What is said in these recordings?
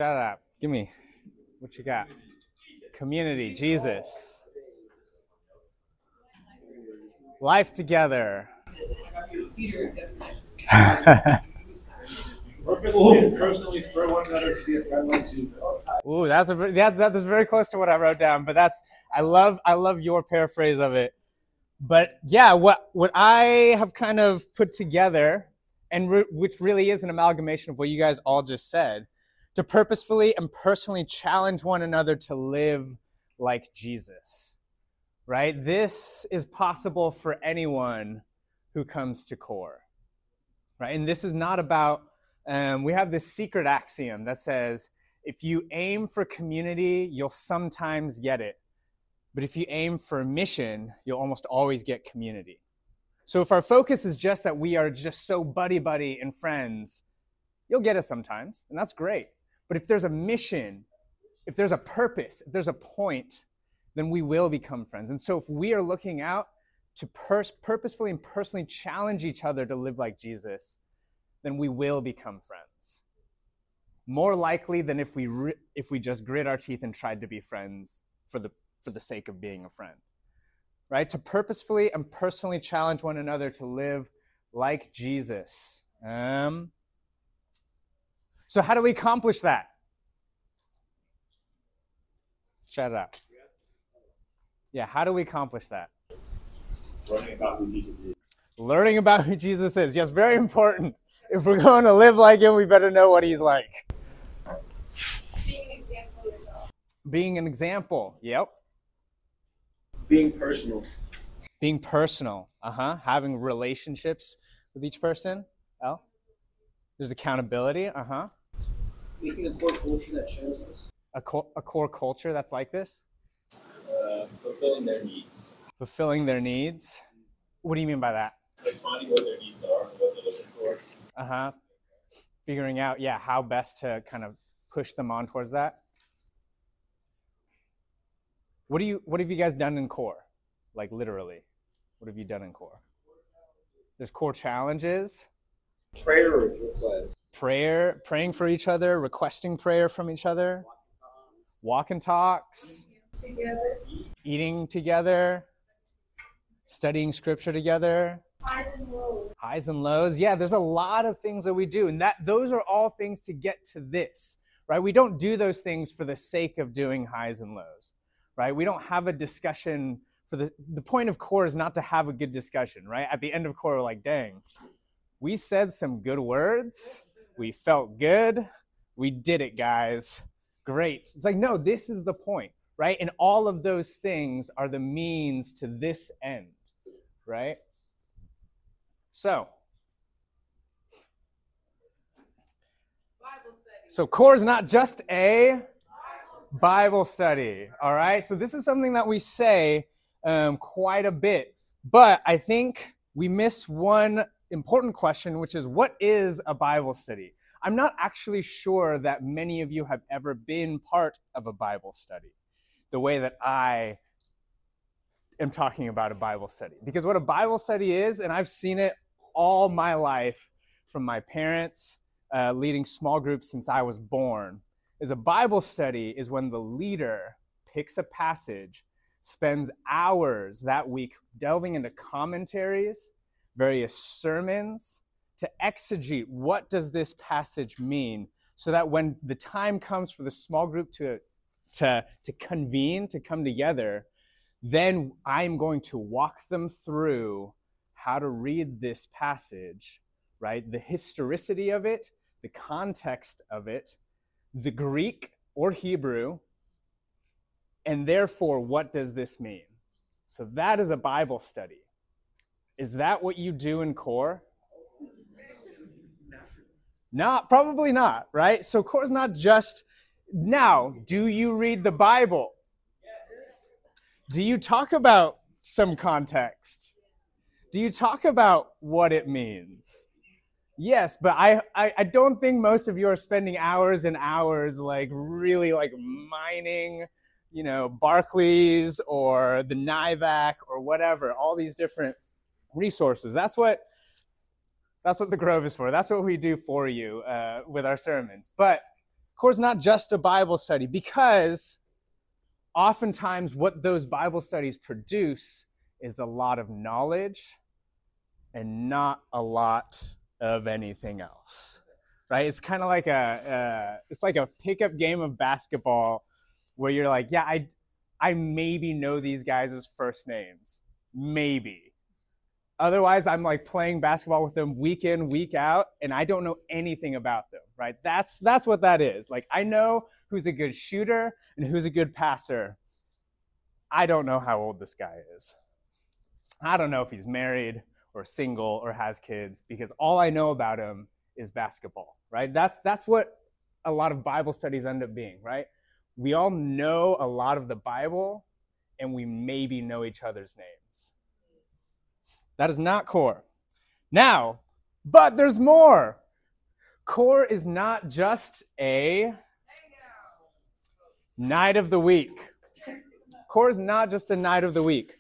Shout out. Give me what you got. Community, Jesus. Life together. Purposely and personally spur one another to be a friend like Jesus. Ooh, that's very close to what I wrote down. But I love your paraphrase of it. But yeah, what I have kind of put together, and which really is an amalgamation of what you guys all just said, to purposefully and personally challenge one another to live like Jesus, right? This is possible for anyone who comes to Core, right? And this is not about, we have this secret axiom that says, if you aim for community, you'll sometimes get it. But if you aim for mission, you'll almost always get community. So if our focus is just that we are just so buddy-buddy and friends, you'll get it sometimes, and that's great. But if there's a mission, if there's a purpose, if there's a point, then we will become friends. And so if we are looking out to purposefully and personally challenge each other to live like Jesus, then we will become friends. More likely than if we just grit our teeth and tried to be friends for the sake of being a friend, right? To purposefully and personally challenge one another to live like Jesus. So how do we accomplish that? Shout it out. Yeah, how do we accomplish that? Learning about who Jesus is. Learning about who Jesus is. Yes, very important. If we're going to live like him, we better know what he's like. Being an example yourself. Being an example. Yep. Being personal. Being personal. Having relationships with each person. L. There's accountability. Making a core culture that shows us. A core culture that's like this. Fulfilling their needs. Fulfilling their needs. What do you mean by that? Like finding what their needs are, what they're looking for. Figuring out, how best to kind of push them on towards that. What have you guys done in Core? Like literally, what have you done in Core? There's Core challenges. Prayer requests. Praying for each other, requesting prayer from each other. Walk and talks. Together. Eating together. Studying scripture together. Highs and lows. Highs and lows. Yeah, there's a lot of things that we do. And those are all things to get to this, right? We don't do those things for the sake of doing highs and lows, right? We don't have a discussion for the point of Core is not to have a good discussion, right? At the end of Core, we're like, dang, we said some good words. We felt good. We did it, guys. Great. It's like, no, this is the point, right? And all of those things are the means to this end, right? So Core is not just a Bible study, all right? So this is something that we say quite a bit, but I think we miss one important question, which is, what is a Bible study? I'm not actually sure that many of you have ever been part of a Bible study the way that I am talking about a Bible study. Because what a Bible study is, and I've seen it all my life from my parents leading small groups since I was born, is a Bible study is when the leader picks a passage, spends hours that week delving into commentaries, various sermons, to exegete what does this passage mean, so that when the time comes for the small group to convene, to come together, then I'm going to walk them through how to read this passage, right? The historicity of it, the context of it, the Greek or Hebrew, and therefore, what does this mean? So that is a Bible study. Is that what you do in Core? Probably not, right? So Core is not just, now, do you read the Bible? Do you talk about some context? Do you talk about what it means? Yes, but I don't think most of you are spending hours and hours really mining, Barclays or the NIVAC or whatever, all these different resources. That's what the Grove is for. That's what we do for you with our sermons. But Core is not just a Bible study, because oftentimes what those Bible studies produce is a lot of knowledge and not a lot of anything else, right? It's kind of like it's like a pickup game of basketball where you're like, yeah, I maybe know these guys' first names, maybe. Otherwise, I'm like playing basketball with them week in, week out, and I don't know anything about them, right? That's what that is. Like, I know who's a good shooter and who's a good passer. I don't know how old this guy is. I don't know if he's married or single or has kids, because all I know about him is basketball, right? That's what a lot of Bible studies end up being, right? We all know a lot of the Bible, and we maybe know each other's names. That is not core. Now, but there's more. Core is not just a night of the week. Core is not just a night of the week.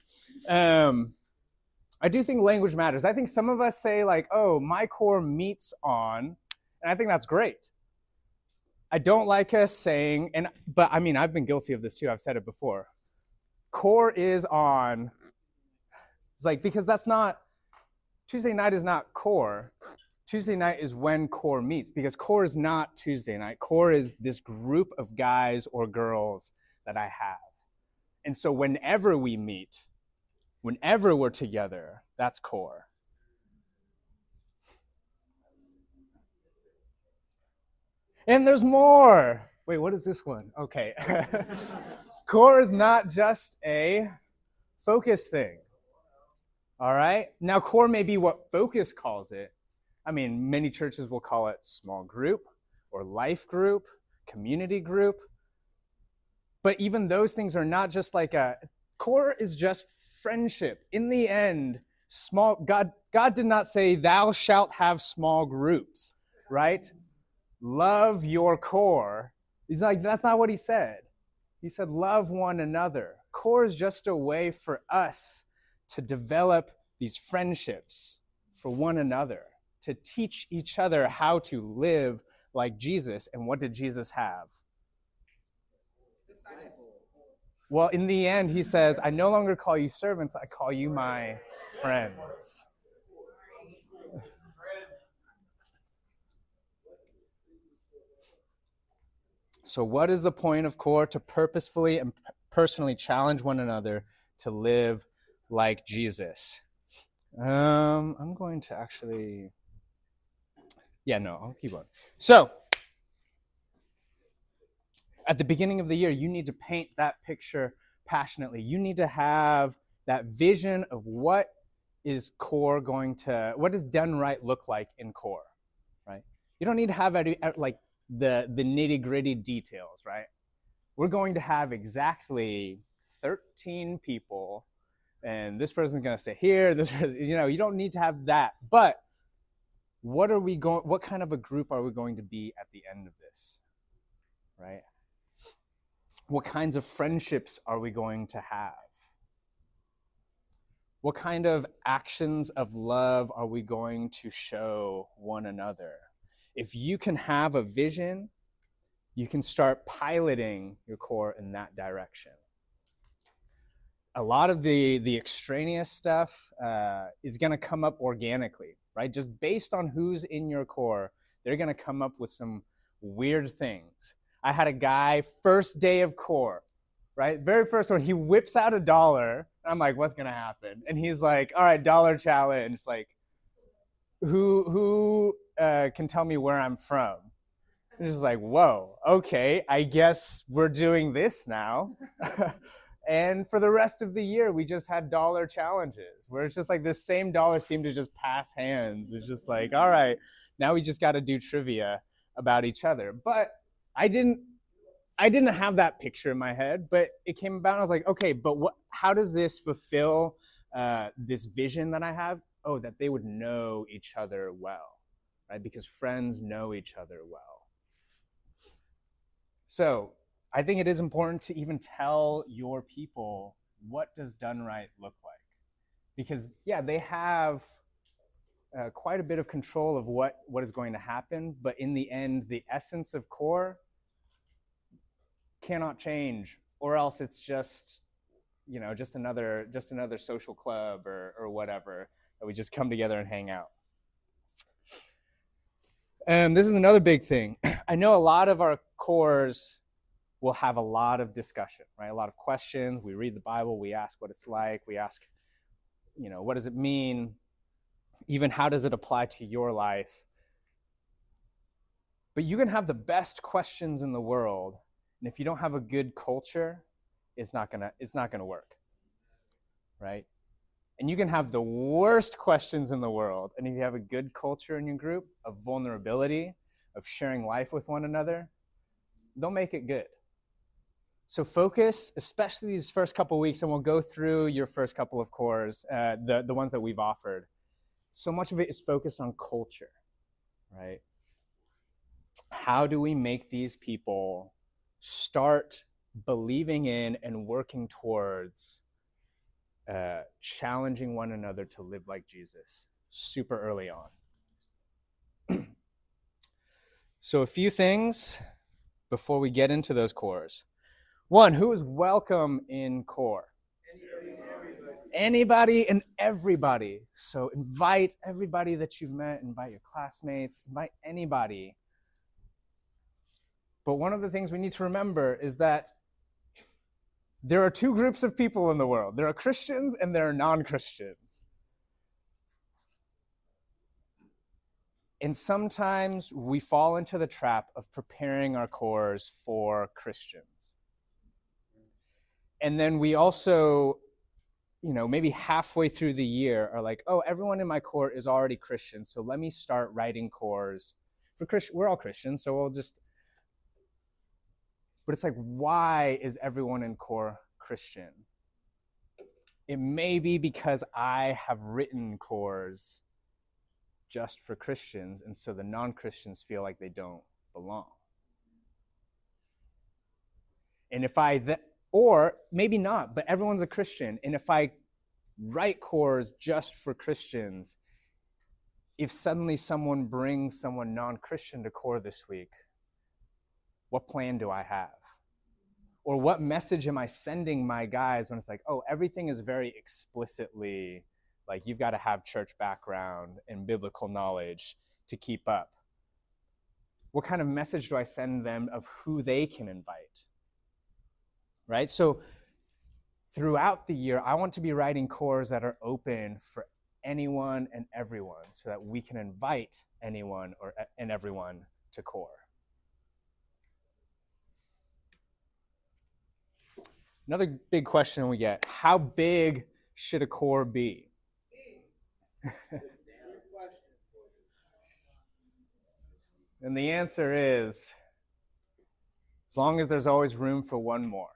I do think language matters. I think some of us say like, oh, my core meets on, and I think that's great. I don't like us saying, but I mean, I've been guilty of this too. I've said it before. Core is on. It's like, because that's not, Tuesday night is not core. Tuesday night is when core meets, because core is not Tuesday night. Core is this group of guys or girls that I have. And so whenever we meet, whenever we're together, that's core. And there's more. Wait, what is this one? Okay. Core is not just a focus thing. All right? Now, core may be what Focus calls it. I mean, many churches will call it small group or life group, community group. But even those things are not just like core is just friendship. In the end, God did not say, thou shalt have small groups, right? Love your core. He's like, that's not what he said. He said, love one another. Core is just a way for us to develop these friendships for one another, to teach each other how to live like Jesus. And what did Jesus have? Well, in the end, he says, I no longer call you servants, I call you my friends. So what is the point of core? To purposefully and personally challenge one another to live like Jesus. I'm going to actually, I'll keep on. So, at the beginning of the year, you need to paint that picture passionately. You need to have that vision of what does done right look like in core, right? You don't need to have like the nitty-gritty details, right? We're going to have exactly 13 people, and this person's going to sit here, this person, you don't need to have that. But what kind of a group are we going to be at the end of this, right? What kinds of friendships are we going to have? What kind of actions of love are we going to show one another? If you can have a vision, you can start piloting your core in that direction. A lot of the extraneous stuff is going to come up organically, right? Just based on who's in your core, they're going to come up with some weird things. I had a guy, first day of core, right? Very first one, he whips out $1. I'm like, what's going to happen? And he's like, all right, $1 challenge. Like, who can tell me where I'm from? And it's like, whoa, okay, I guess we're doing this now. And for the rest of the year, we just had $1 challenges where it's just like this same dollar seemed to just pass hands. It's just like, all right, now we just got to do trivia about each other. But I didn't have that picture in my head, but it came about and I was like, okay, but how does this fulfill this vision that I have? Oh, that they would know each other well, right? Because friends know each other well. So I think it is important to even tell your people, what does done right look like? Because, yeah, they have quite a bit of control of what is going to happen, but in the end, the essence of core cannot change, or else it's just, just another social club or whatever, that we just come together and hang out. This is another big thing. I know a lot of our cores will have a lot of discussion, right? A lot of questions. We read the Bible, we ask what it's like, we ask, what does it mean? Even how does it apply to your life? But you can have the best questions in the world, and if you don't have a good culture, it's not gonna work, right? And you can have the worst questions in the world, and if you have a good culture in your group of vulnerability, of sharing life with one another, they'll make it good. So focus, especially these first couple of weeks, and we'll go through your first couple of cores, the ones that we've offered. So much of it is focused on culture, right? How do we make these people start believing in and working towards challenging one another to live like Jesus super early on? So a few things before we get into those cores. One, who is welcome in core? Anybody and everybody. So invite everybody that you've met, invite your classmates, invite anybody. But one of the things we need to remember is that there are two groups of people in the world. There are Christians and there are non-Christians. And sometimes we fall into the trap of preparing our cores for Christians. And then we also, maybe halfway through the year are like, oh, everyone in my core is already Christian, so let me start writing cores for Christian. We're all Christians, so we'll just. But it's like, why is everyone in core Christian? It may be because I have written cores just for Christians, and so the non-Christians feel like they don't belong. And if or maybe not, but everyone's a Christian, and if I write cores just for Christians, if suddenly someone brings someone non-Christian to core this week, what plan do I have? Or what message am I sending my guys when it's like, oh, everything is very explicitly like you've got to have church background and biblical knowledge to keep up? What kind of message do I send them of who they can invite? Right? So throughout the year, I want to be writing cores that are open for anyone and everyone so that we can invite anyone and everyone to core. Another big question we get, how big should a core be? And the answer is, as long as there's always room for one more.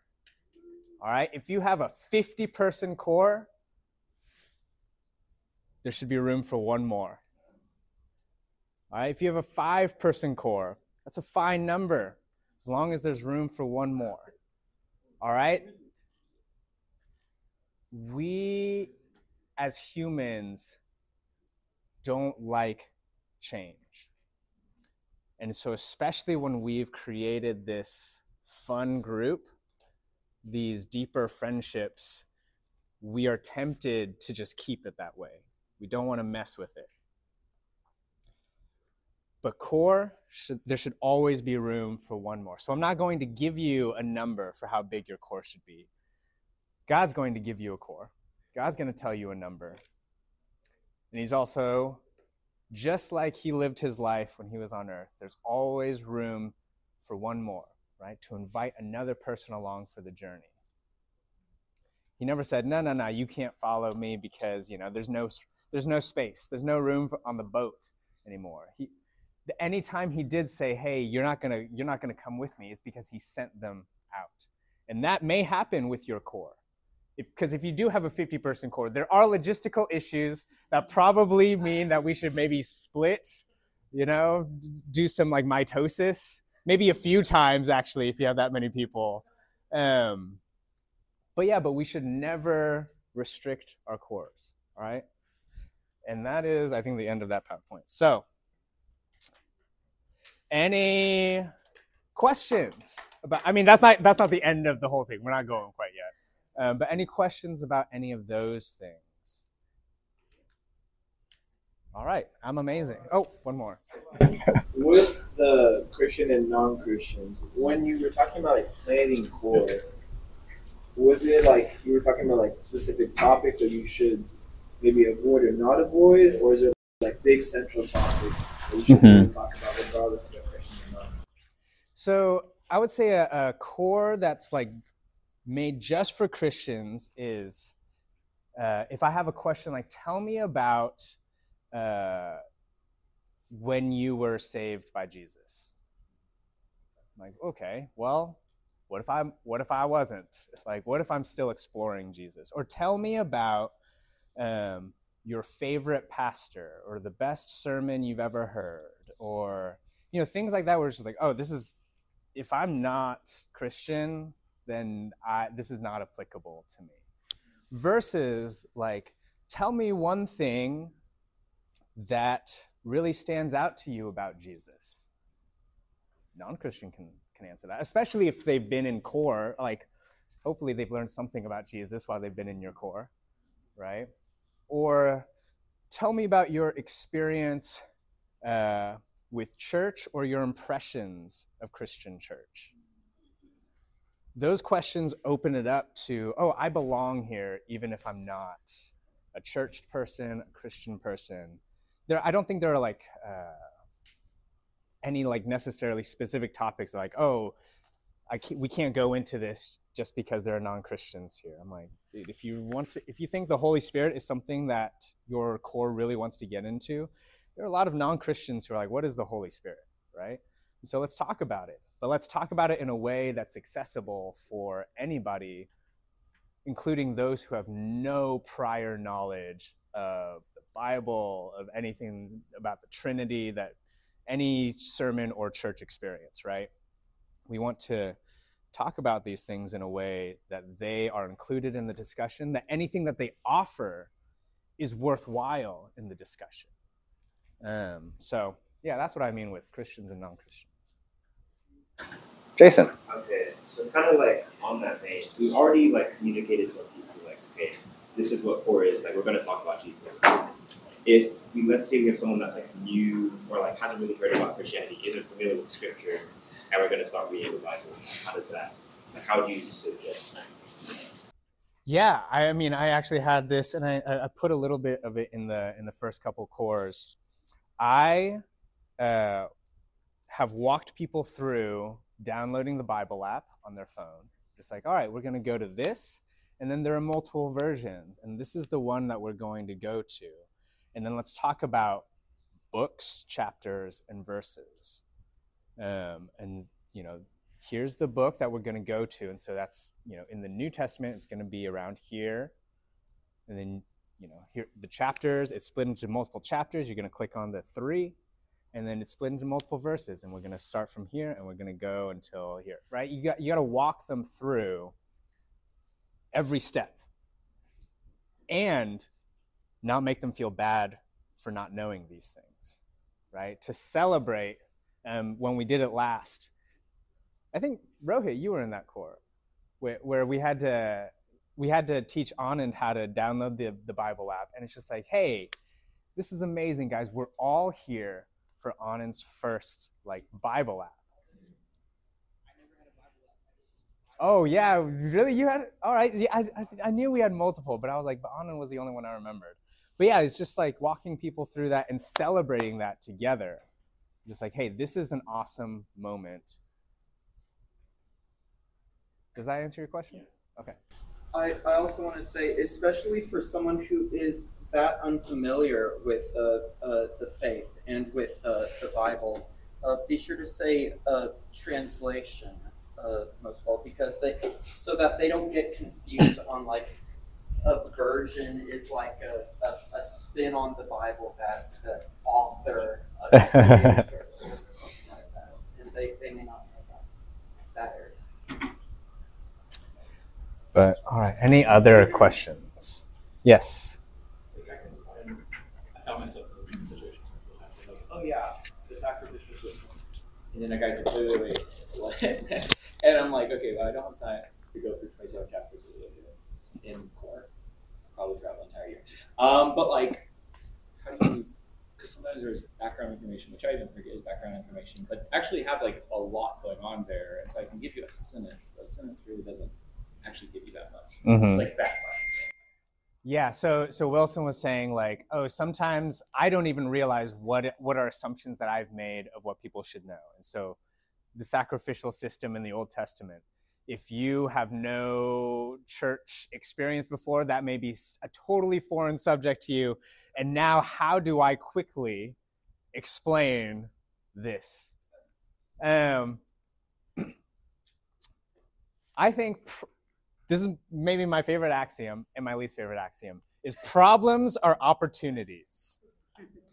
All right, if you have a 50-person core, there should be room for one more. All right, if you have a 5-person core, that's a fine number, as long as there's room for one more. All right? We, as humans, don't like change. And so especially when we've created this fun group, these deeper friendships, we are tempted to just keep it that way. We don't want to mess with it. But core, there should always be room for one more. So I'm not going to give you a number for how big your core should be. God's going to give you a core. God's going to tell you a number. And he's also, just like he lived his life when he was on earth, there's always room for one more, right? To invite another person along for the journey. He never said, no, you can't follow me because, there's no space. There's no room on the boat anymore. Anytime he did say, hey, you're not gonna come with me, it's because he sent them out. And that may happen with your core. Because if you do have a 50-person core, there are logistical issues that probably mean that we should maybe split, do some like mitosis, maybe a few times actually if you have that many people. But we should never restrict our cores, all right? And that is, I think, the end of that PowerPoint. So, any questions about? I mean, that's not the end of the whole thing. We're not going quite yet. But any questions about any of those things? All right, I'm amazing. Oh, one more. With the Christian and non-Christians, when you were talking about like planning core, was it like you were talking about like specific topics that you should maybe avoid or not avoid, or is it like big central topics that you should really talk about regardless of Christian or non? So I would say a core that's like made just for Christians is if I have a question like, tell me about when you were saved by Jesus. I'm like, okay, well, what if I wasn't? Like, what if I'm still exploring Jesus? Or tell me about your favorite pastor or the best sermon you've ever heard, or things like that where it's just like, oh, if I'm not Christian, then this is not applicable to me. Versus like, tell me one thing that really stands out to you about Jesus. Non-Christian can answer that, especially if they've been in core. Like, hopefully they've learned something about Jesus while they've been in your core, right? Or tell me about your experience with church or your impressions of Christian church. Those questions open it up to, oh, I belong here even if I'm not a churched person, a Christian person. I don't think there are like any like necessarily specific topics like, oh, we can't go into this just because there are non-Christians here. I'm like, dude, if you think the Holy Spirit is something that your core really wants to get into, there are a lot of non-Christians who are like, what is the Holy Spirit, right? And so let's talk about it, but let's talk about it in a way that's accessible for anybody, including those who have no prior knowledge of the Bible, of anything about the Trinity, that any sermon or church experience, right? We want to talk about these things in a way that they are included in the discussion, that anything that they offer is worthwhile in the discussion. So yeah, that's what I mean with Christians and non-Christians. Jason. Okay, so kind of like on that vein, so we've already like communicated to our people like, okay, this is what core is, like we're going to talk about Jesus. Let's say we have someone that's like new or like hasn't really heard about Christianity, isn't familiar with scripture, and we're going to start reading the Bible. How does that? Like, how do you suggest that? Yeah, I mean, I actually had this, and I put a little bit of it in the first couple cores. I have walked people through downloading the Bible app on their phone. Just like, all right, we're going to go to this, and then there are multiple versions, and this is the one that we're going to go to. And then let's talk about books, chapters, and verses. And, here's the book that we're going to go to. And so that's, in the New Testament, it's going to be around here. And then, here, the chapters, it's split into multiple chapters. You're going to click on the 3, and then it's split into multiple verses. And we're going to start from here, and we're going to go until here, right? You got to walk them through every step. And not make them feel bad for not knowing these things, right? To celebrate when we did it last. I think, Rohit, you were in that core where we had to teach Anand how to download the Bible app. And it's just like, hey, this is amazing, guys. We're all here for Anand's first Bible app. Oh, yeah, really? You had it? All right. Yeah, I knew we had multiple, but I was like, but Anand was the only one I remembered. But yeah, it's just like walking people through that and celebrating that together. Just like, hey, this is an awesome moment. Does that answer your question? Yes. Okay. I also want to say, especially for someone who is that unfamiliar with the faith and with the Bible, be sure to say translation most of all, because so that they don't get confused on a version is like a spin on the Bible that the author used or something like that, and they may not know that area. But all right, any other questions? Yes. I found myself in this situation. Oh yeah, this acquisition system. And then a guy's like, wait. one. And I'm like, okay, well, I don't have time to go through 27 chapters in core. Probably throughout the entire year. But like, how do you, because sometimes there's background information, which I even forget is background information, but actually has like a lot going on there. And so I can give you a sentence, but a sentence really doesn't actually give you that much. Like that much. Yeah, so Wilson was saying like, oh, sometimes I don't even realize what are assumptions that I've made of what people should know. And so the sacrificial system in the Old Testament, if you have no church experience before, that may be a totally foreign subject to you. And now how do I quickly explain this? I think this is maybe my favorite axiom and my least favorite axiom, is problems are opportunities.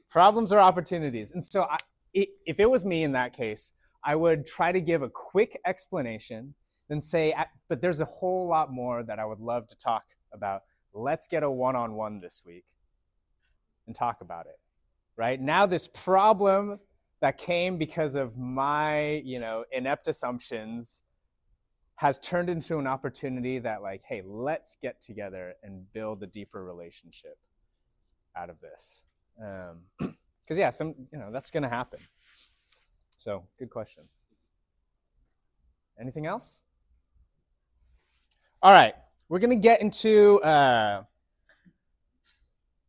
Problems are opportunities. And so if it was me in that case, I would try to give a quick explanation, then say, but there's a whole lot more that I would love to talk about. Let's get a one-on-one this week and talk about it, right? Now this problem that came because of my, inept assumptions has turned into an opportunity that like, hey, let's get together and build a deeper relationship out of this. Because yeah, that's gonna happen. So good question. Anything else? All right, we're gonna get into,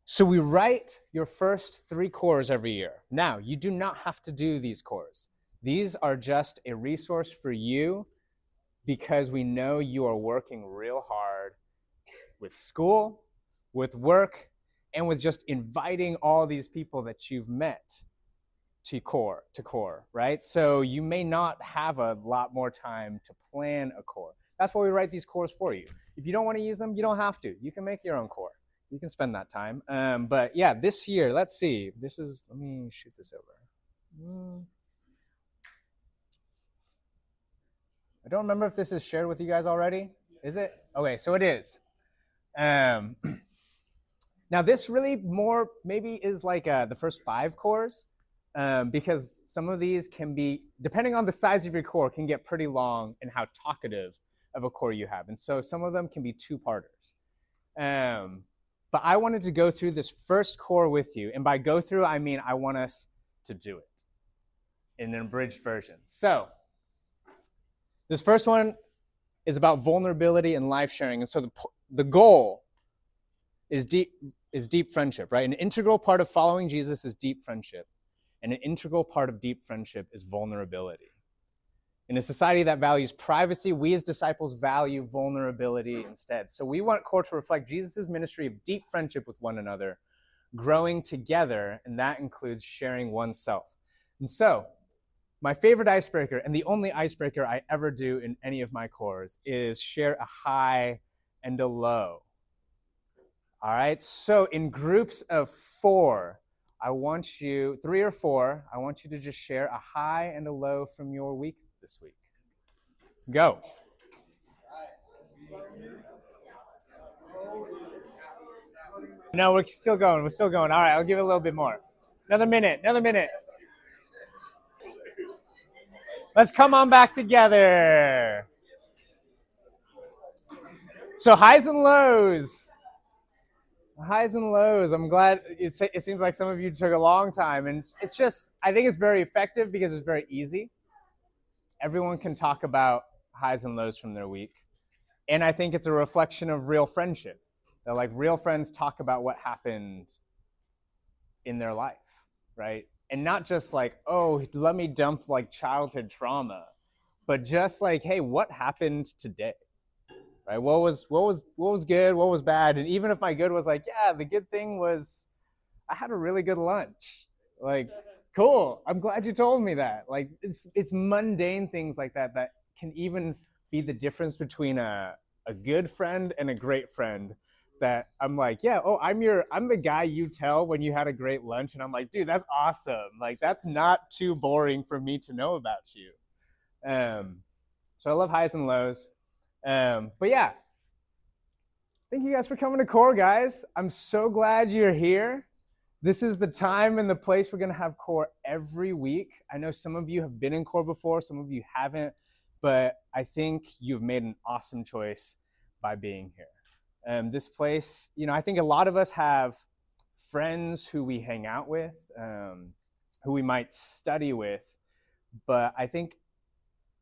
so we write your first 3 cores every year. Now, you do not have to do these cores. These are just a resource for you because we know you are working real hard with school, with work, and with just inviting all these people that you've met to core, right? So you may not have a lot more time to plan a core. That's why we write these cores for you. If you don't want to use them, you don't have to. You can make your own core. You can spend that time. But yeah, this year, let's see. Let me shoot this over. I don't remember if this is shared with you guys already. Is it? Okay, so it is. Now this really more maybe is like the first 5 cores because some of these can be, depending on the size of your core, can get pretty long and how talkative of a core you have. And so some of them can be 2-parters. But I wanted to go through this first core with you. And by go through, I mean I want us to do it in an abridged version. So this first one is about vulnerability and life sharing. And so the goal is deep friendship, right? An integral part of following Jesus is deep friendship. And an integral part of deep friendship is vulnerability. In a society that values privacy, we as disciples value vulnerability instead. So we want core to reflect Jesus' ministry of deep friendship with one another, growing together, and that includes sharing oneself. And so my favorite icebreaker, and the only icebreaker I ever do in any of my cores, is share a high and a low. All right, so in groups of 4, I want you, 3 or 4, I want you to just share a high and a low from your week this week. Go. No, we're still going. All right, I'll give it a little bit more. Another minute. Let's come on back together. So highs and lows. I'm glad it seems like some of you took a long time. And it's just, I think it's very effective because it's very easy. Everyone can talk about highs and lows from their week. And I think it's a reflection of real friendship. That like real friends talk about what happened in their life, right? And not just like, oh, let me dump like childhood trauma, but just like, hey, what happened today? Right? What was good? What was bad? And even if my good was like, yeah, the good thing was I had a really good lunch. Like, cool. I'm glad you told me that. Like, it's mundane things like that that can even be the difference between a good friend and a great friend. That I'm like, yeah, oh, I'm the guy you tell when you had a great lunch, and I'm like, dude, that's awesome. Like, that's not too boring for me to know about you. So I love highs and lows. But yeah, thank you guys for coming to Core, guys. I'm so glad you're here. This is the time and the place we're gonna have Core every week. I know some of you have been in Core before, some of you haven't. but I think you've made an awesome choice by being here. This place, I think a lot of us have friends who we hang out with, who we might study with, but I think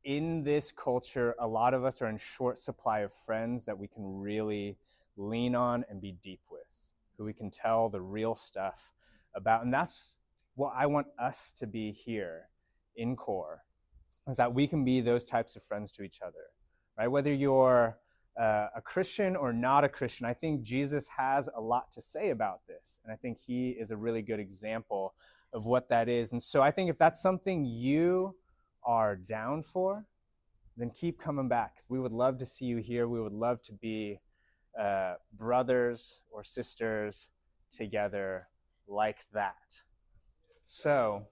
in this culture, a lot of us are in short supply of friends that we can really lean on and be deep with, who we can tell the real stuff about. And that's what I want us to be here in Core, is that we can be those types of friends to each other, right? Whether you're a Christian or not a Christian, I think Jesus has a lot to say about this. And I think he is a really good example of what that is. And so I think if that's something you are down for, then keep coming back. We would love to see you here. We would love to be brothers or sisters together like that. So,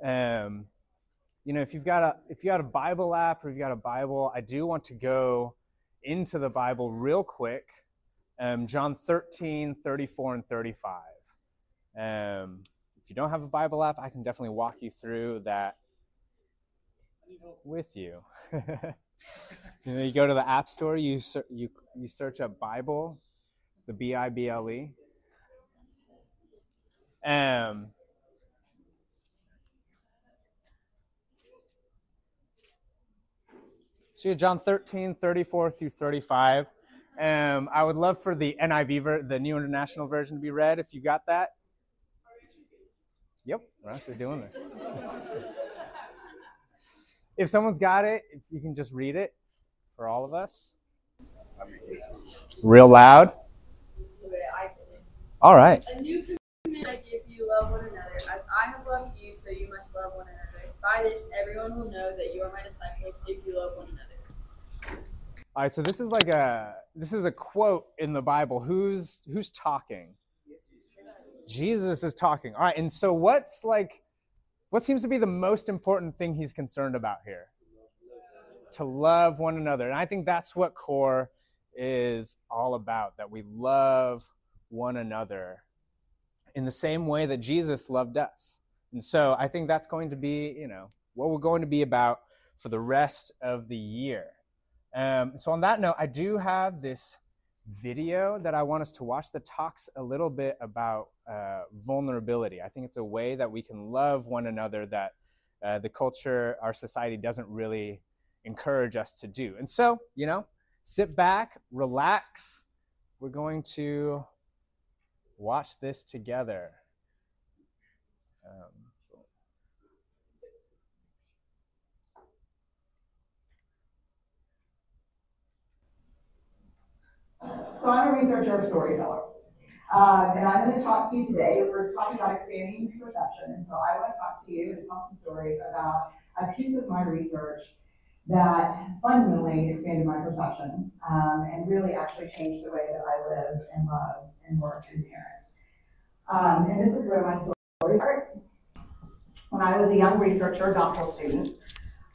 if you've got a Bible app or you've got a Bible, I do want to go into the Bible real quick. John 13, 34, and 35. If you don't have a Bible app, I can definitely walk you through that with you. You go to the App Store, you search up Bible, the Bible. So John 13, 34 through 35. I would love for the NIV, the New International Version, to be read if you got that. Yep, we're actually doing this. If someone's got it, if you can just read it for all of us. Real loud. All right. A new commandment I give you, love one another. As I have loved you, so you must love one another. By this, everyone will know that you are my disciples if you love one another. All right, so this is a quote in the Bible. Who's talking? Jesus is talking. All right, and so what seems to be the most important thing he's concerned about here? To love one another. And I think that's what Core is all about, that we love one another in the same way that Jesus loved us. And so I think that's going to be, what we're going to be about for the rest of the year. So on that note, I do have this video that I want us to watch that talks a little bit about vulnerability. I think it's a way that we can love one another that the culture, our society doesn't really encourage us to do. And so, sit back, relax. We're going to watch this together. So I'm a researcher, storyteller. And I'm going to talk to you today. We're talking about expanding perception. And so I want to talk to you and tell some stories about a piece of my research that fundamentally expanded my perception and really actually changed the way that I live and love and work and parent. And this is where my story starts. When I was a young researcher, doctoral student,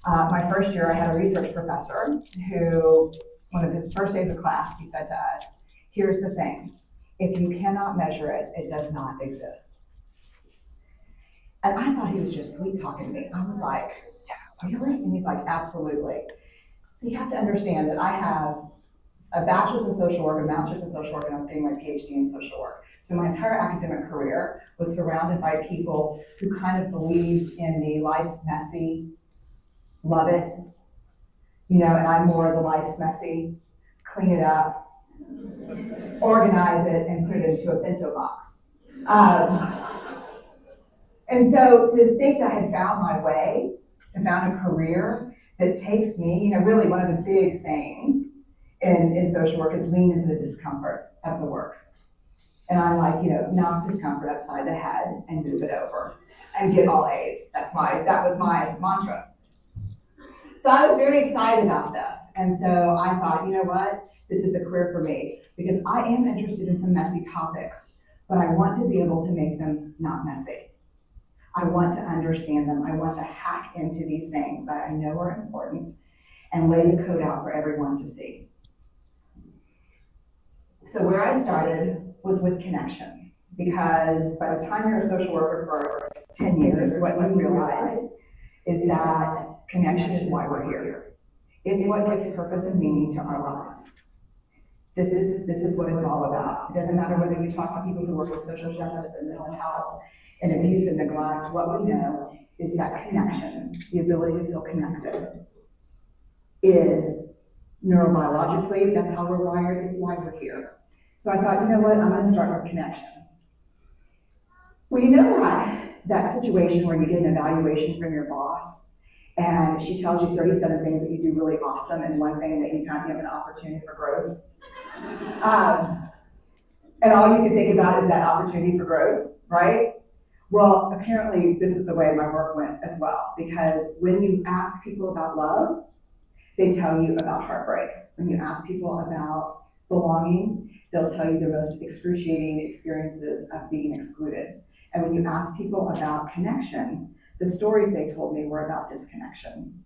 my first year I had a research professor who, one of his first days of class, he said to us, "Here's the thing. If you cannot measure it, it does not exist." And I thought he was just sweet talking to me. I was like, "Yeah, really?" And he's like, "Absolutely." So you have to understand that I have a bachelor's in social work, a master's in social work, and I'm getting my PhD in social work. So my entire academic career was surrounded by people who kind of believed in the life's messy, love it, and I'm more of the life's messy, clean it up, organize it, and put it into a bento box. And so to think that I had found my way, to found a career that takes me, really one of the big sayings in social work is lean into the discomfort of the work. And I'm like, knock discomfort upside the head and move it over and get all A's. That was my mantra. So I was very excited about this. And so I thought, you know what? This is the career for me because I am interested in some messy topics, but I want to be able to make them not messy. I want to understand them. I want to hack into these things that I know are important and lay the code out for everyone to see. So where I started was with connection. Because by the time you're a social worker for 10 years, what you realize is that connection is why we're here. It's what gives purpose and meaning to our lives. This is what it's all about. It doesn't matter whether you talk to people who work with social justice and mental health and abuse and neglect. What we know is that connection, the ability to feel connected, is neurobiologically, that's how we're wired, it's why we're here. So I thought, you know what, I'm going to start with connection. Well, you know that situation where you get an evaluation from your boss and she tells you 37 things that you do really awesome and one thing that you kind of have an opportunity for growth. And all you can think about is that opportunity for growth, right? Well, apparently this is the way my work went as well, because when you ask people about love, they tell you about heartbreak. When you ask people about belonging, they'll tell you the most excruciating experiences of being excluded. And when you ask people about connection, the stories they told me were about disconnection.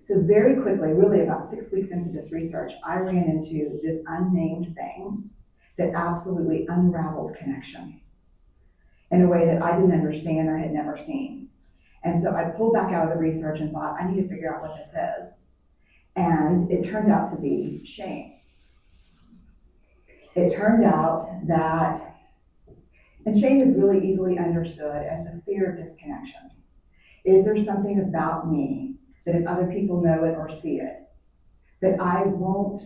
So very quickly, really about 6 weeks into this research, I ran into this unnamed thing that absolutely unraveled connection in a way that I didn't understand or had never seen. And so I pulled back out of the research and thought, I need to figure out what this is. And it turned out to be shame. It turned out that, and shame is really easily understood as the fear of disconnection. Is there something about me that if other people know it or see it, that I won't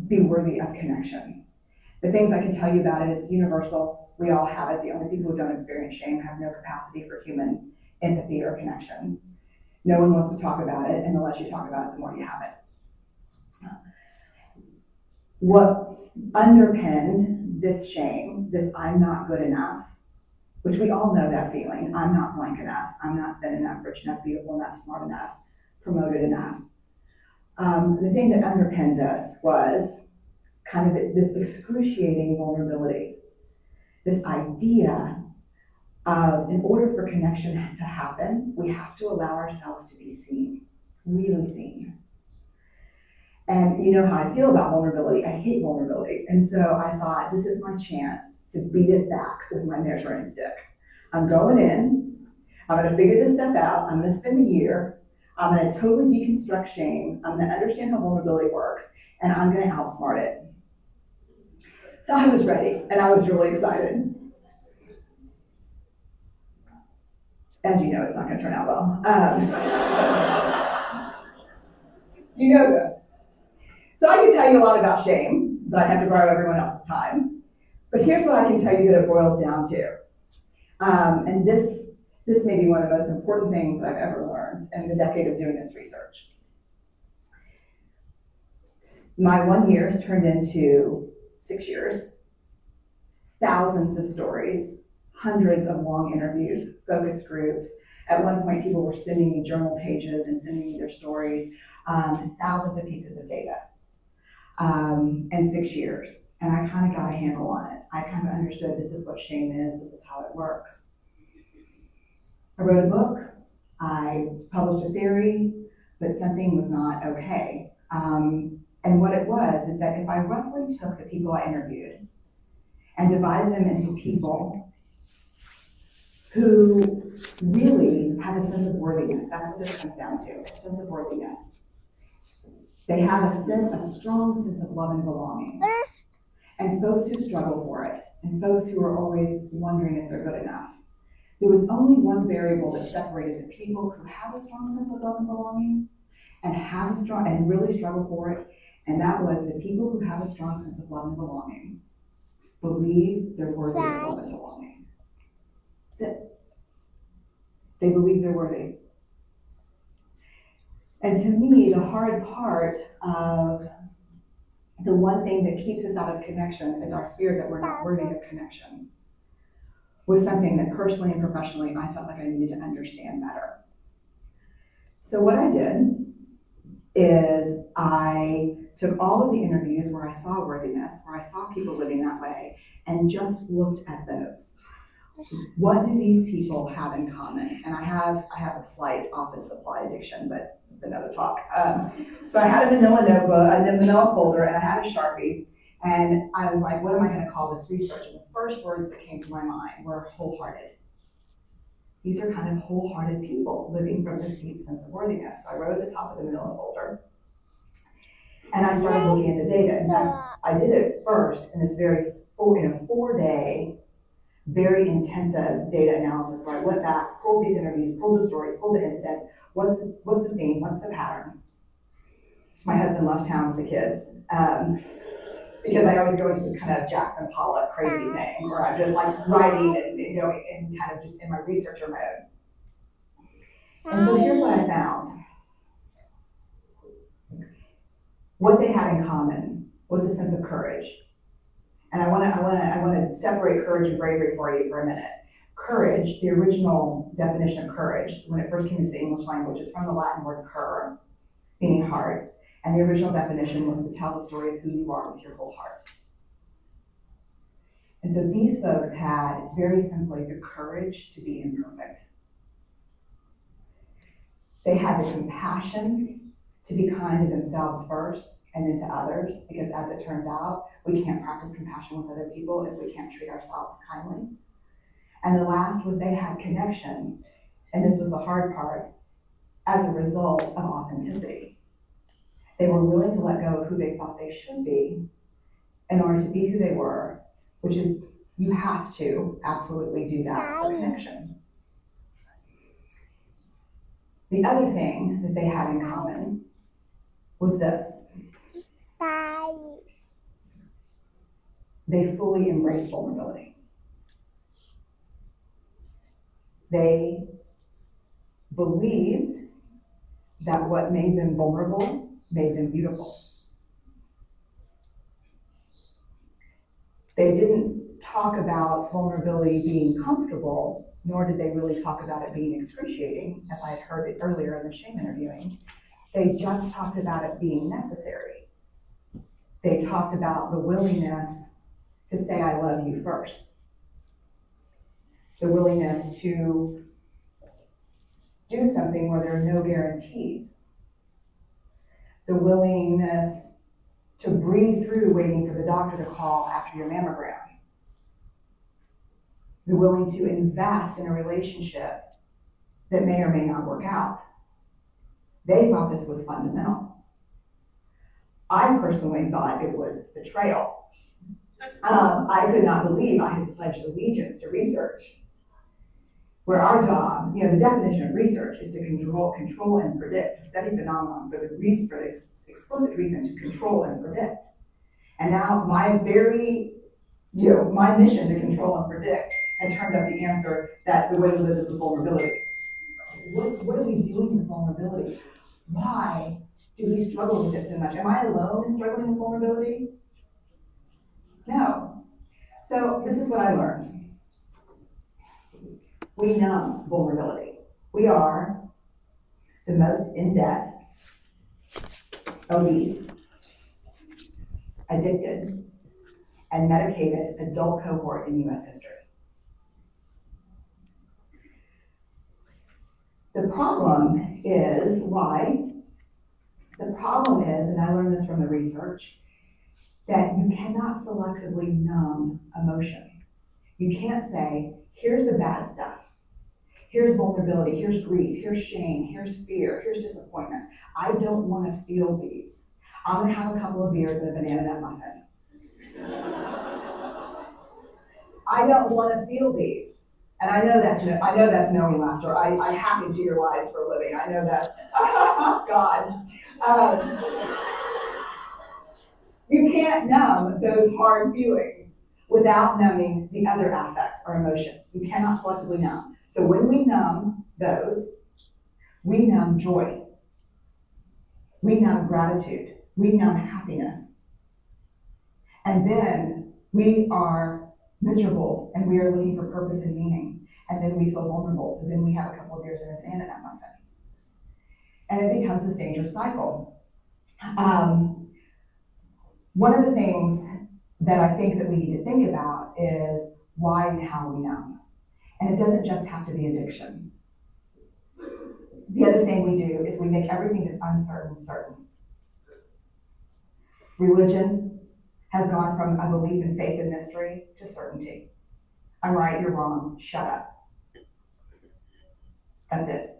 be worthy of connection? The things I can tell you about it, it's universal. We all have it. The only people who don't experience shame have no capacity for human empathy or connection. No one wants to talk about it, and the less you talk about it, the more you have it. What underpinned this shame, this I'm not good enough, which we all know that feeling, I'm not blank enough, I'm not thin enough, rich enough, beautiful enough, smart enough, promoted enough. The thing that underpinned this was kind of this excruciating vulnerability, this idea of, in order for connection to happen, we have to allow ourselves to be seen, really seen. And you know how I feel about vulnerability. I hate vulnerability. And so I thought, this is my chance to beat it back with my measuring stick. I'm going in, I'm gonna figure this stuff out, I'm gonna spend a year, I'm gonna totally deconstruct shame, I'm gonna understand how vulnerability works, and I'm gonna outsmart it. So I was ready, and I was really excited. As you know, it's not gonna turn out well. You know this. So I can tell you a lot about shame, but I'd have to borrow everyone else's time. But here's what I can tell you that it boils down to. And this may be one of the most important things that I've ever learned in the decade of doing this research. My 1 year has turned into 6 years, thousands of stories, hundreds of long interviews, focus groups. At one point, people were sending me journal pages and sending me their stories, thousands of pieces of data. And 6 years, and I kind of got a handle on it. I kind of understood this is what shame is, this is how it works. I wrote a book, I published a theory, but something was not okay. And what it was is that if I roughly took the people I interviewed and divided them into people who really have a sense of worthiness, that's what this comes down to, a sense of worthiness. They have a strong sense of love and belonging. And folks who struggle for it, and folks who are always wondering if they're good enough. There was only one variable that separated the people who have a strong sense of love and belonging and really struggle for it, and that was the people who have a strong sense of love and belonging believe they're worthy of love and belonging. That's it. They believe they're worthy. And to me, the hard part of the one thing that keeps us out of connection is our fear that we're not worthy of connection, was something that personally and professionally I felt like I needed to understand better. So what I did is I took all of the interviews where I saw worthiness, where I saw people living that way, and just looked at those. What do these people have in common? And I have a slight office supply addiction, but it's another talk. So I had a manila notebook, a manila folder, and I had a Sharpie, and I was like, what am I going to call this research? And the first words that came to my mind were wholehearted. These are kind of wholehearted people living from this deep sense of worthiness. So I wrote at the top of the manila folder, and I started looking at the data. In fact, I did it first in this in a 4-day, very intensive data analysis where I went back, pulled these interviews, pulled the stories, pulled the incidents. What's the theme? What's the pattern? My husband left town with the kids because I always go into this kind of Jackson Pollock crazy thing where I'm just like writing and going and kind of just in my researcher mode. And so here's what I found. What they had in common was a sense of courage. And I want to separate courage and bravery for you for a minute. Courage, the original definition of courage, when it first came into the English language, it's from the Latin word cur, meaning heart. And the original definition was to tell the story of who you are with your whole heart. And so these folks had, very simply, the courage to be imperfect. They had the compassion to be kind to themselves first and then to others, because as it turns out, we can't practice compassion with other people if we can't treat ourselves kindly. And the last was they had connection, and this was the hard part, as a result of authenticity. They were willing to let go of who they thought they should be in order to be who they were, which is, you have to absolutely do that for connection. The other thing that they had in common was this. They fully embraced vulnerability. They believed that what made them vulnerable made them beautiful. They didn't talk about vulnerability being comfortable, nor did they really talk about it being excruciating, as I had heard it earlier in the shame interviewing. They just talked about it being necessary. They talked about the willingness to say, I love you first. The willingness to do something where there are no guarantees. The willingness to breathe through waiting for the doctor to call after your mammogram. The willing to invest in a relationship that may or may not work out. They thought this was fundamental. I personally thought it was betrayal. I could not believe I had pledged allegiance to research, where our job, the definition of research is to control and predict, to study phenomenon for the explicit reason to control and predict. And now my my mission to control and predict had turned up the answer that the way to live is with vulnerability. What are we doing with vulnerability? Why do we struggle with it so much? Am I alone in struggling with vulnerability? No. So this is what I learned. We numb vulnerability. We are the most in debt, obese, addicted, and medicated adult cohort in US history. The problem is, and I learned this from the research, that you cannot selectively numb emotion. You can't say, here's the bad stuff. Here's vulnerability, here's grief, here's shame, here's fear, here's disappointment. I don't want to feel these. I'm gonna have a couple of beers and a banana nut muffin. I don't want to feel these. And I know that's knowing laughter. I hack into your lives for a living. I know that's, God. You can't numb those hard feelings without numbing the other affects or emotions. You cannot selectively numb. So when we numb those, we numb joy. We numb gratitude. We numb happiness. And then we are miserable and we are looking for purpose and meaning. And then we feel vulnerable. So then we have a couple of beers and a banana nut muffin. And it becomes this dangerous cycle. One of the things that I think that we need to think about is why and how we numb. And it doesn't just have to be addiction. The other thing we do is we make everything that's uncertain certain. Religion, has gone from a belief in faith and mystery to certainty. I'm right, you're wrong, shut up. That's it.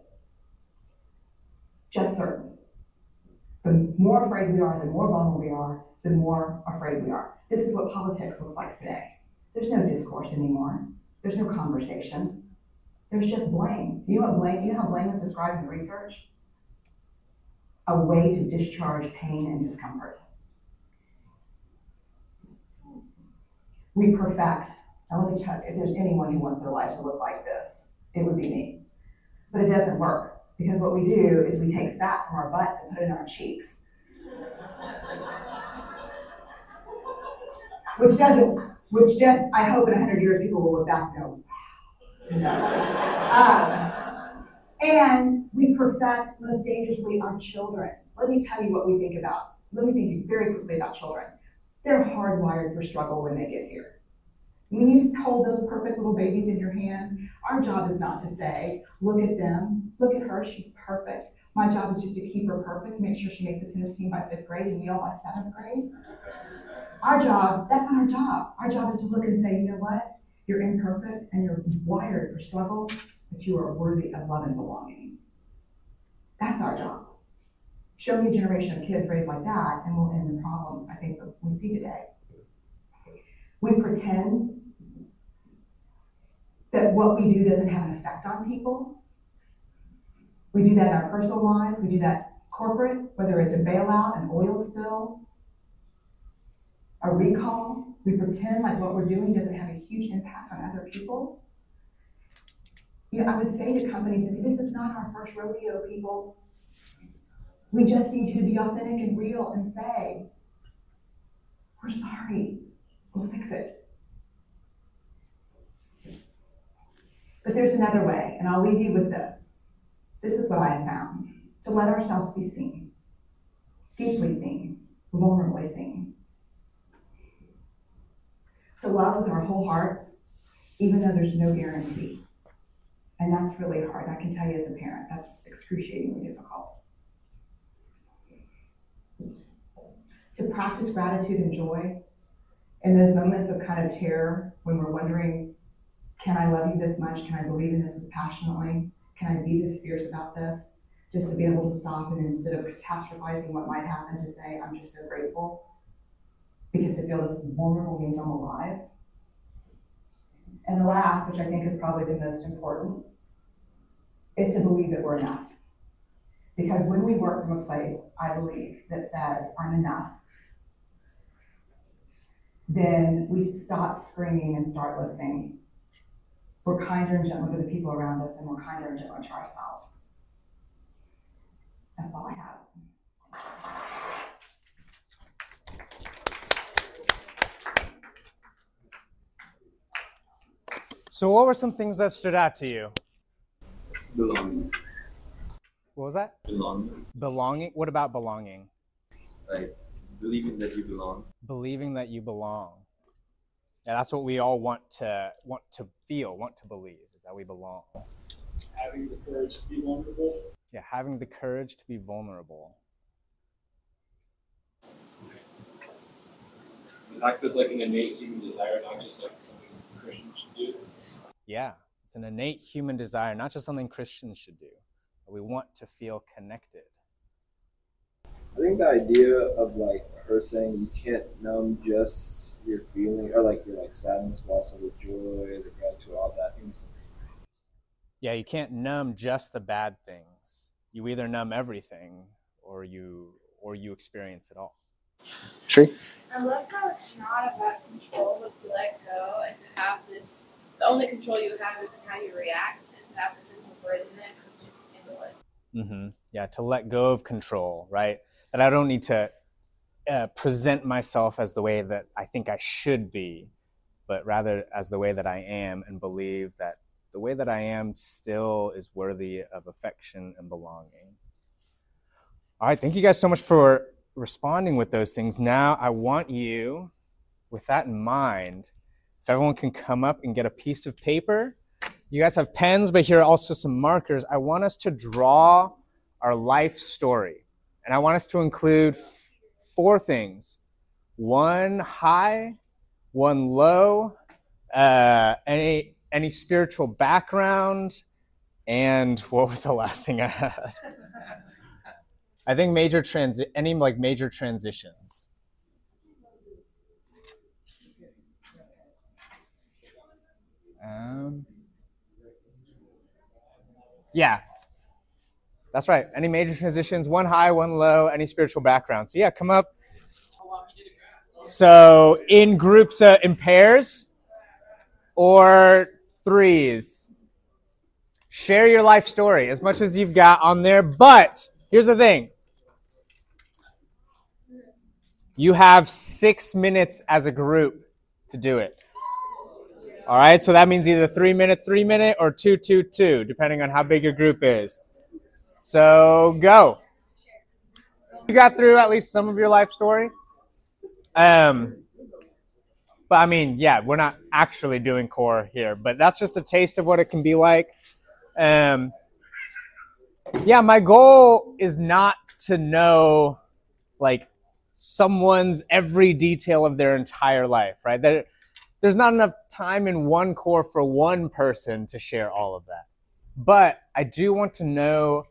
Just certain. The more afraid we are, the more vulnerable we are, the more afraid we are. This is what politics looks like today. There's no discourse anymore. There's no conversation. There's just blame. You know how blame is described in research? A way to discharge pain and discomfort. We perfect. Now let me tell you, if there's anyone who wants their life to look like this, it would be me. But it doesn't work, because what we do is we take fat from our butts and put it in our cheeks. Which just, I hope in 100 years people will look back and go, wow. And we perfect, most dangerously, our children. Let me tell you what we think about. Let me think very quickly about children. They're hardwired for struggle when they get here. When you hold those perfect little babies in your hand, our job is not to say, look at them, look at her, she's perfect. My job is just to keep her perfect, make sure she makes the tennis team by 5th grade and Yale by 7th grade. Our job, that's not our job. Our job is to look and say, you know what? You're imperfect and you're wired for struggle, but you are worthy of love and belonging. That's our job. Show me a generation of kids raised like that, and we'll end the problems I think that we see today. We pretend that what we do doesn't have an effect on people. We do that in our personal lives. We do that corporate, whether it's a bailout, an oil spill, a recall. We pretend like what we're doing doesn't have a huge impact on other people. You know, I would say to companies, this is not our first rodeo, people. We just need you to be authentic and real and say, we're sorry, we'll fix it. But there's another way, and I'll leave you with this. This is what I have found. To let ourselves be seen, deeply seen, vulnerably seen. To love with our whole hearts, even though there's no guarantee. And that's really hard. I can tell you as a parent, that's excruciatingly difficult. To practice gratitude and joy in those moments of kind of terror when we're wondering, can I love you this much? Can I believe in this as passionately? Can I be this fierce about this? Just to be able to stop and instead of catastrophizing what might happen, to say, I'm just so grateful. Because to feel this vulnerable means I'm alive. And the last, which I think is probably the most important, is to believe that we're enough. Because when we work from a place, I believe, that says, I'm enough, then we stop screaming and start listening. We're kinder and gentler to the people around us, and we're kinder and gentler to ourselves. That's all I have. So what were some things that stood out to you? Belonging. What was that? Belonging. Belonging? What about belonging? Like believing that you belong. Believing that you belong. Yeah, that's what we all want to feel, want to believe, is that we belong. Having the courage to be vulnerable. Yeah, having the courage to be vulnerable. Act as like an innate human desire, not just like something Christians should do. Yeah, it's an innate human desire, not just something Christians should do. But we want to feel connected. I think the idea of like her saying you can't numb just your feeling or like your like sadness, but also the joy, the gratitude, all that. I think it's something. Yeah, you can't numb just the bad things. You either numb everything or you experience it all. Tree? I love how it's not about control, but to let go and to have this. The only control you have is in how you react, and to have the sense of worthiness and just handle it. Mm-hmm. Yeah, to let go of control, right? That I don't need to present myself as the way that I think I should be, but rather as the way that I am, and believe that the way that I am still is worthy of affection and belonging. All right, thank you guys so much for responding with those things. Now I want you, with that in mind, if everyone can come up and get a piece of paper. You guys have pens, but here are also some markers. I want us to draw our life story. And I want us to include 4 things. one high, one low, any spiritual background, and what was the last thing I had? I think major transitions. Yeah, that's right. Any major transitions, one high, one low, any spiritual background. So yeah, come up. So in groups, in pairs or threes. Share your life story as much as you've got on there. But here's the thing. You have 6 minutes as a group to do it. All right, so that means either 3 minute, or 2, 2, 2, depending on how big your group is. So go. You got through at least some of your life story. But I mean, yeah, we're not actually doing core here, but that's just a taste of what it can be like. Yeah, my goal is not to know like someone's every detail of their entire life, right? There's not enough time in one core for one person to share all of that. But I do want to know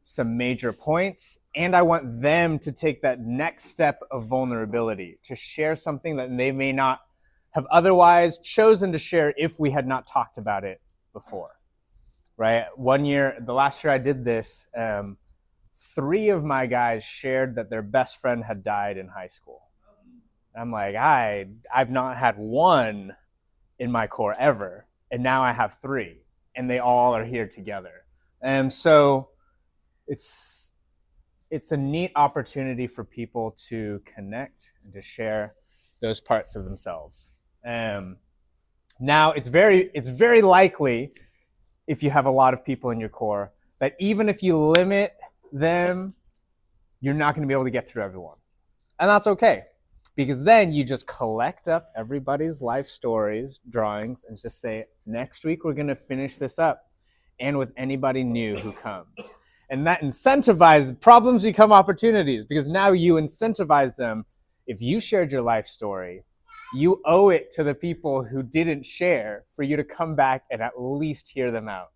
some major points, and I want them to take that next step of vulnerability, to share something that they may not have otherwise chosen to share if we had not talked about it before, right? The last year I did this, 3 of my guys shared that their best friend had died in high school. I'm like, I've not had one in my core ever, and now I have 3, and they all are here together. And so it's a neat opportunity for people to connect and to share those parts of themselves. Now, it's very likely, if you have a lot of people in your core, that even if you limit them, you're not going to be able to get through everyone. And that's okay, because then you just collect up everybody's life stories, drawings, and just say, next week we're going to finish this up, and with anybody new who comes. And that incentivizes, problems become opportunities, because now you incentivize them. If you shared your life story, you owe it to the people who didn't share for you to come back and at least hear them out.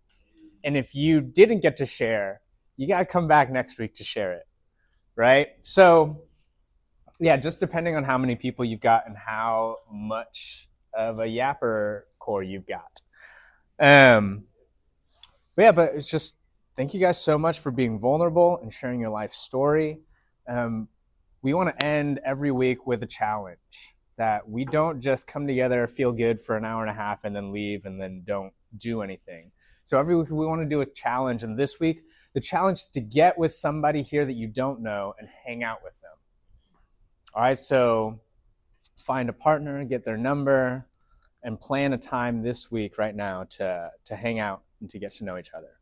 And if you didn't get to share, you got to come back next week to share it, right? So, yeah, just depending on how many people you've got and how much of a yapper core you've got. But it's just, thank you guys so much for being vulnerable and sharing your life story. We want to end every week with a challenge, that we don't just come together, feel good for an hour and a half, and then leave and then don't do anything. So every week we want to do a challenge. And this week, the challenge is to get with somebody here that you don't know and hang out with them. All right, so find a partner, get their number, and plan a time this week right now to hang out and to get to know each other.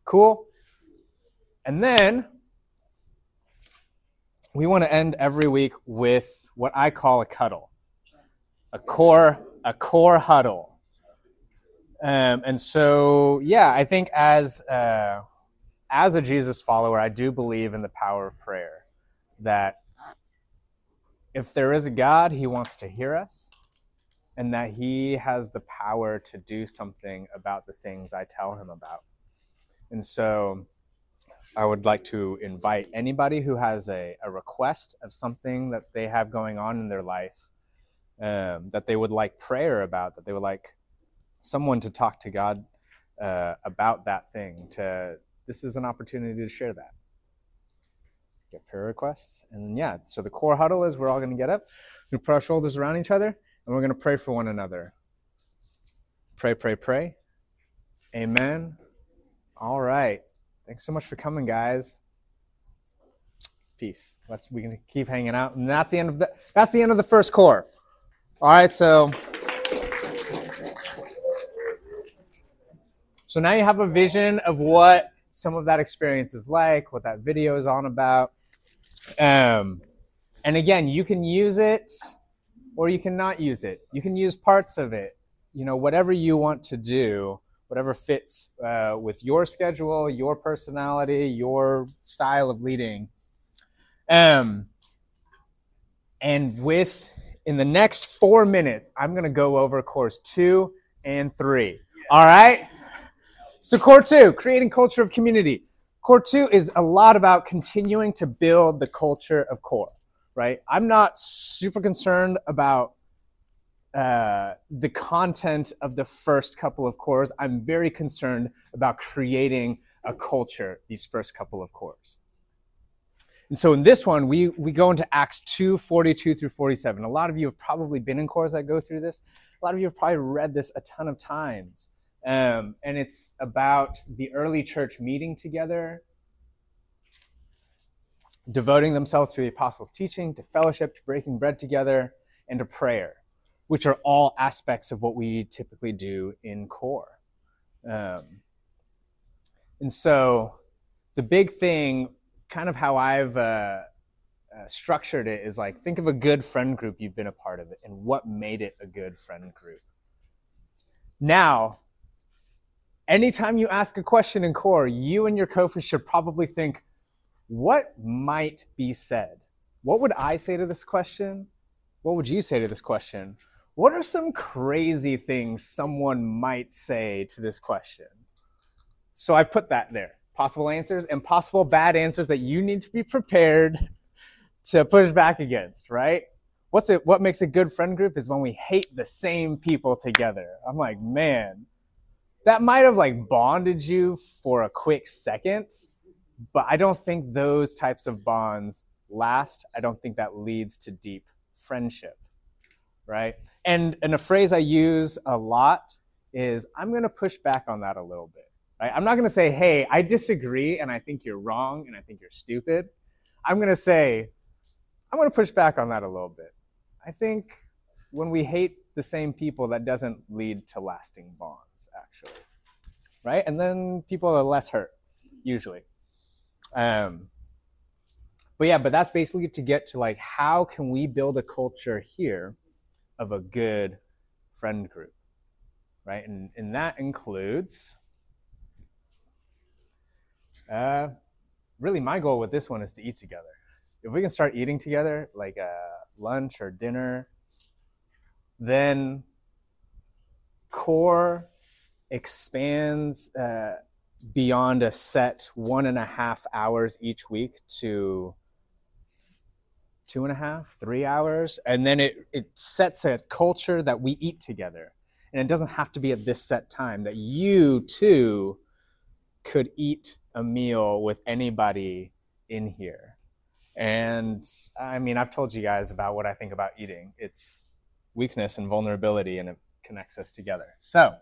Cool? And then we want to end every week with what I call a cuddle, a core huddle. And so, yeah, I think as a Jesus follower, I do believe in the power of prayer, that if there is a God, he wants to hear us, and that he has the power to do something about the things I tell him about. And so I would like to invite anybody who has a request of something that they have going on in their life, that they would like prayer about, that they would like someone to talk to God about that thing. This is an opportunity to share that. Get prayer requests. And yeah, so the core huddle is we're all going to get up, we put our shoulders around each other, and we're going to pray for one another. Pray, pray, pray. Amen. All right. Thanks so much for coming, guys. Peace. We can keep hanging out. And that's the end of the first core. All right, so now you have a vision of what some of that experience is like, what that video is on about. And again, you can use it or you can not use it. You can use parts of it, whatever you want to do, whatever fits with your schedule, your personality, your style of leading. And in the next 4 minutes, I'm going to go over cores 2 and 3. All right? So core 2, creating culture of community. Core 2 is a lot about continuing to build the culture of core, right? I'm not super concerned about the content of the first couple of cores. I'm very concerned about creating a culture these first couple of cores. And so in this one, we go into Acts 2, 42 through 47. A lot of you have probably been in cores that go through this. A lot of you have probably read this a ton of times. And it's about the early church meeting together, devoting themselves to the apostles' teaching, to fellowship, to breaking bread together, and to prayer, which are all aspects of what we typically do in core. And so the big thing, kind of how I've structured it, is like, think of a good friend group you've been a part of it and what made it a good friend group. Now, anytime you ask a question in core, you and your co-host should probably think, what might be said? What would I say to this question? What would you say to this question? What are some crazy things someone might say to this question? So I put that there. Possible answers and possible bad answers that you need to be prepared to push back against, right? What makes a good friend group is when we hate the same people together. I'm like, man, that might have like bonded you for a quick second, but I don't think those types of bonds last. I don't think that leads to deep friendship, right? And a phrase I use a lot is, I'm going to push back on that a little bit. Right? I'm not going to say, hey, I disagree and I think you're wrong and I think you're stupid. I'm going to say, I'm going to push back on that a little bit. I think when we hate the same people, that doesn't lead to lasting bonds, actually. Right? And then people are less hurt, usually. But that's basically to get to like, how can we build a culture here of a good friend group, right? And that includes, really my goal with this one is to eat together. If we can start eating together, like lunch or dinner, then core expands beyond a set 1.5 hours each week to 2.5, 3 hours. And then it sets a culture that we eat together. And it doesn't have to be at this set time, that you too could eat a meal with anybody in here. And I mean, I've told you guys about what I think about eating. It's weakness and vulnerability, and it connects us together. So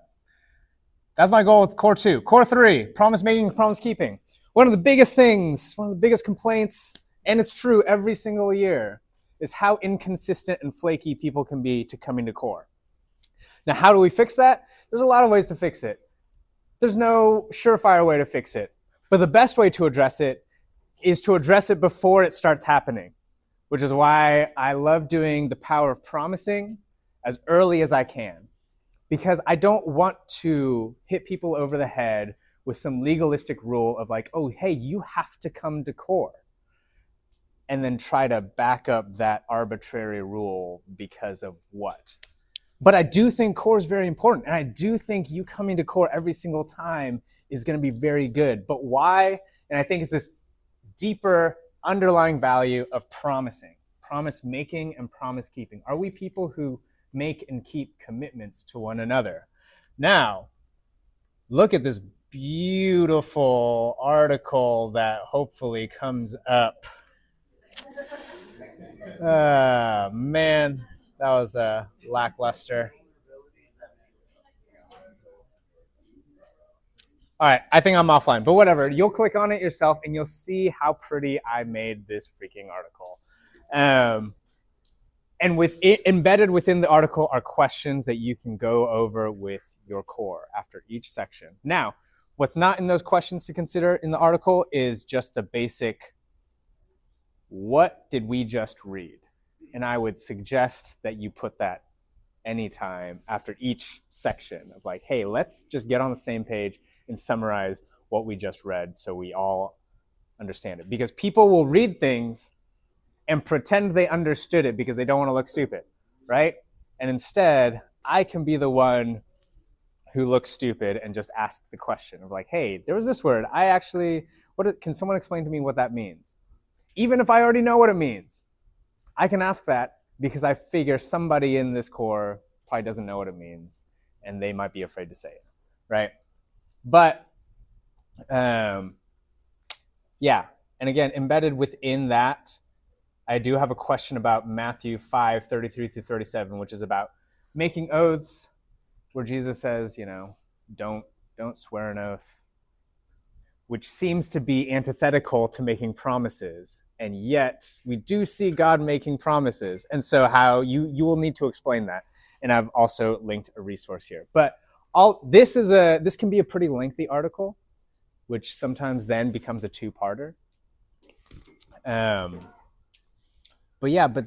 that's my goal with core 2. Core 3, promise making, promise keeping. One of the biggest things, one of the biggest complaints, and it's true every single year, is how inconsistent and flaky people can be to coming to core. Now, how do we fix that? There's a lot of ways to fix it. There's no surefire way to fix it. But the best way to address it is to address it before it starts happening, which is why I love doing the power of promising as early as I can, because I don't want to hit people over the head with some legalistic rule of like, oh, hey, you have to come to core, and then try to back up that arbitrary rule because of what. But I do think core is very important, and I do think you coming to core every single time is going to be very good. But why? And I think it's this deeper underlying value of promising, promise making and promise keeping. Are we people who make and keep commitments to one another? Now, look at this beautiful article that hopefully comes up. Man, that was lackluster. All right, I think I'm offline, but whatever. You'll click on it yourself and you'll see how pretty I made this freaking article. And with it, embedded within the article are questions that you can go over with your core after each section. Now, what's not in those questions to consider in the article is just the basic, what did we just read? And I would suggest that you put that anytime after each section of like, hey, let's just get on the same page and summarize what we just read so we all understand it. Because people will read things and pretend they understood it because they don't want to look stupid, right? And instead, I can be the one who looks stupid and just asks the question of like, hey, there was this word. Can someone explain to me what that means? Even if I already know what it means, I can ask that because I figure somebody in this core probably doesn't know what it means and they might be afraid to say it, right? But, yeah. And again, embedded within that, I do have a question about Matthew 5:33 through 37, which is about making oaths, where Jesus says, don't swear an oath, which seems to be antithetical to making promises. And yet we do see God making promises. And so how you will need to explain that. And I've also linked a resource here. But this can be a pretty lengthy article, which sometimes then becomes a two-parter. But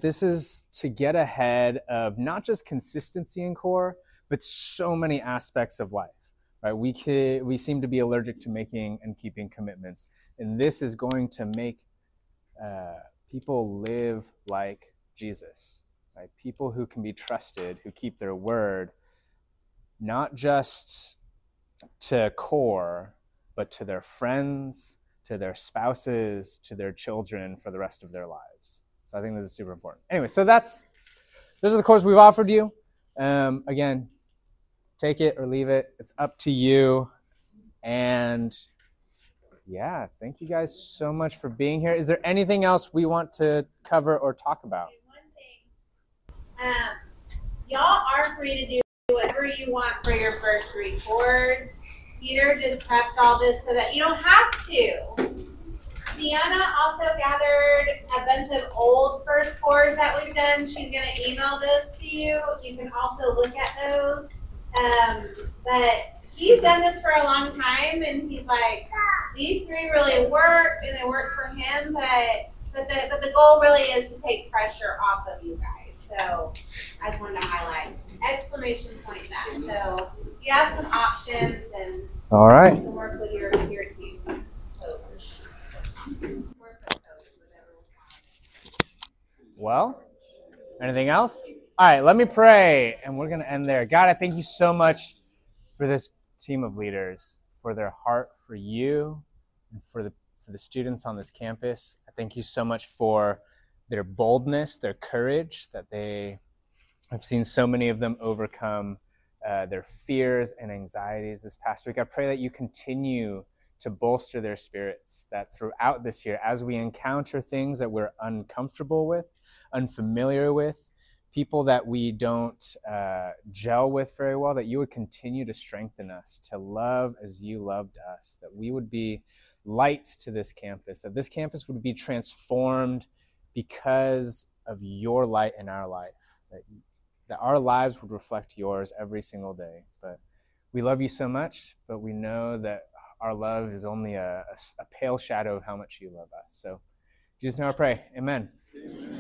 this is to get ahead of not just consistency in core, but so many aspects of life, right? We seem to be allergic to making and keeping commitments, and this is going to make people live like Jesus, right? People who can be trusted, who keep their word, not just to core, but to their friends, to their spouses, to their children for the rest of their lives. So I think this is super important. Anyway, so those are the cores we've offered you. Again, take it or leave it. It's up to you. And yeah, thank you guys so much for being here. Is there anything else we want to cover or talk about? One thing. Y'all are free to do whatever you want for your first 3 cores. Peter just prepped all this so that you don't have to. Sienna also gathered a bunch of old first cores that we've done. She's going to email those to you. You can also look at those. But he's done this for a long time, and he's like, these 3 really work, and they work for him, but the goal really is to take pressure off of you guys. So I just wanted to highlight exclamation point that. So you have some options, and all right. you can work with your team. Well, anything else? All right, let me pray, and we're going to end there. God, I thank you so much for this team of leaders, for their heart for you, and for the students on this campus. I thank you so much for their boldness, their courage, that I've seen so many of them overcome their fears and anxieties this past week. I pray that you continue to bolster their spirits, that throughout this year, as we encounter things that we're uncomfortable with, unfamiliar with, people that we don't gel with very well, that you would continue to strengthen us to love as you loved us, that we would be lights to this campus, that this campus would be transformed because of your light in our life, that our lives would reflect yours every single day. But we love you so much, but we know that our love is only a pale shadow of how much you love us. So, in Jesus' name I pray, amen.